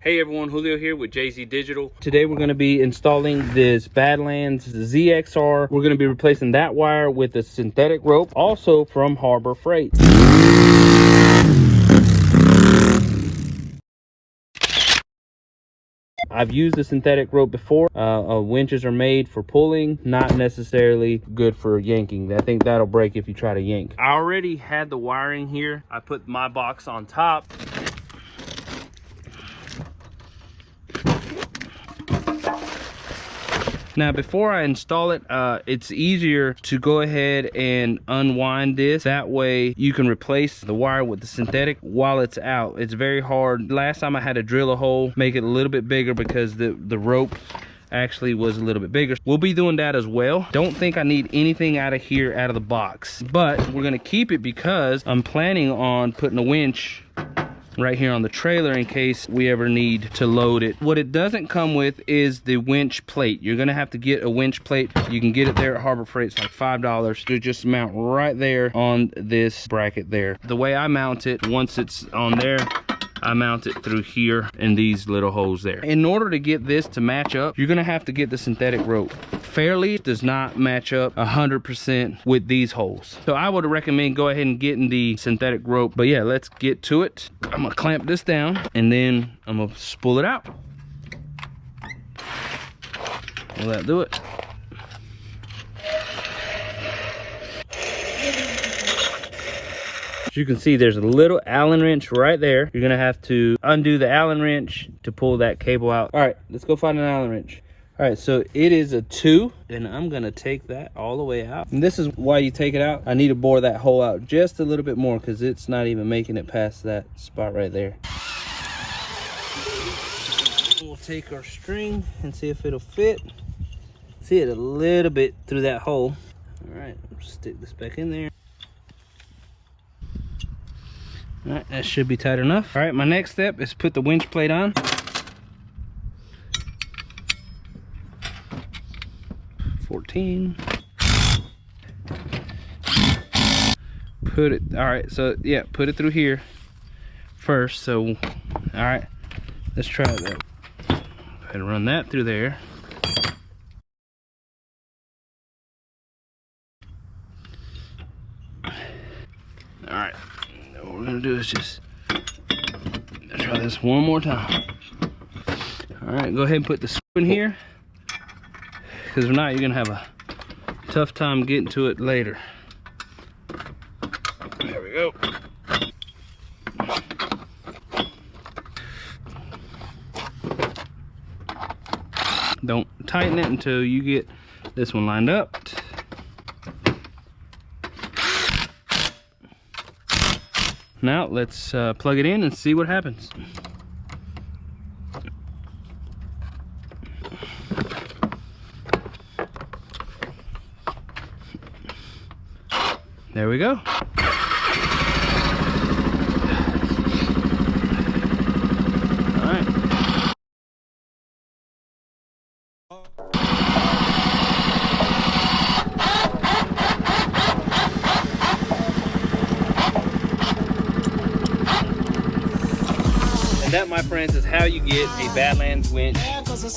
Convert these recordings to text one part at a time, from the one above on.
Hey everyone, Julio here with JZ Digital. Today we're going to be installing this Badlands ZXR. We're going to be replacing that wire with a synthetic rope, also from Harbor Freight. I've used the synthetic rope before. Winches are made for pulling, not necessarily good for yanking. I think that'll break if you try to yank. I already had the wiring here. I put my box on top. Now, before I install it, it's easier to go ahead and unwind this. That way you can replace the wire with the synthetic while it's out. It's very hard. Last time I had to drill a hole, make it a little bit bigger because the rope actually was a little bit bigger. We'll be doing that as well. Don't think I need anything out of here, out of the box, but we're gonna keep it because I'm planning on putting a winch right here on the trailer in case we ever need to load it. What it doesn't come with is the winch plate. You're gonna have to get a winch plate. You can get it there at Harbor Freight. It's like $5 to just mount right there on this bracket there. The way I mount it, once it's on there, I mount it through here in these little holes there. In order to get this to match up, you're gonna have to get the synthetic rope. Fairly does not match up 100% with these holes. So I would recommend go ahead and getting the synthetic rope. But yeah, let's get to it. I'm gonna clamp this down and then I'm gonna spool it out. Will that do it? As you can see, there's a little Allen wrench right there. You're gonna have to undo the Allen wrench to pull that cable out. All right, let's go find an Allen wrench. All right, so it is a 2, and I'm gonna take that all the way out. And this is why you take it out. I need to bore that hole out just a little bit more because it's not even making it past that spot right there. We'll take our string and see if it'll fit. See it a little bit through that hole. All right, stick this back in there. All right, that should be tight enough. All right, my next step is put the winch plate on. Put it, all right, so yeah, put it through here first. So, all right, let's try that. Go ahead and run that through there. All right, what we're gonna do is just try this one more time. All right, go ahead and put the screw in here, because if not, you're gonna have a tough time getting to it later. There we go. Don't tighten it until you get this one lined up. Now let's plug it in and see what happens. There we go. All right. And that, my friends, is how you get a Badlands winch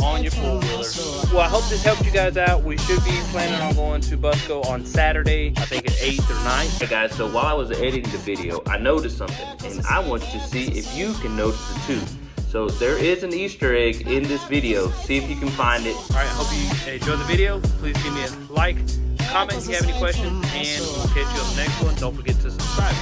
on your four-wheeler. Well, I hope this helped you guys out. We should be planning on going to Busco on Saturday, I think at 8th or 9th. Hey guys, so while I was editing the video, I noticed something, and I want you to see if you can notice it too. So there is an Easter egg in this video. See if you can find it. All right, I hope you enjoyed the video. Please give me a like, comment if you have any questions, and we'll catch you on the next one. Don't forget to subscribe.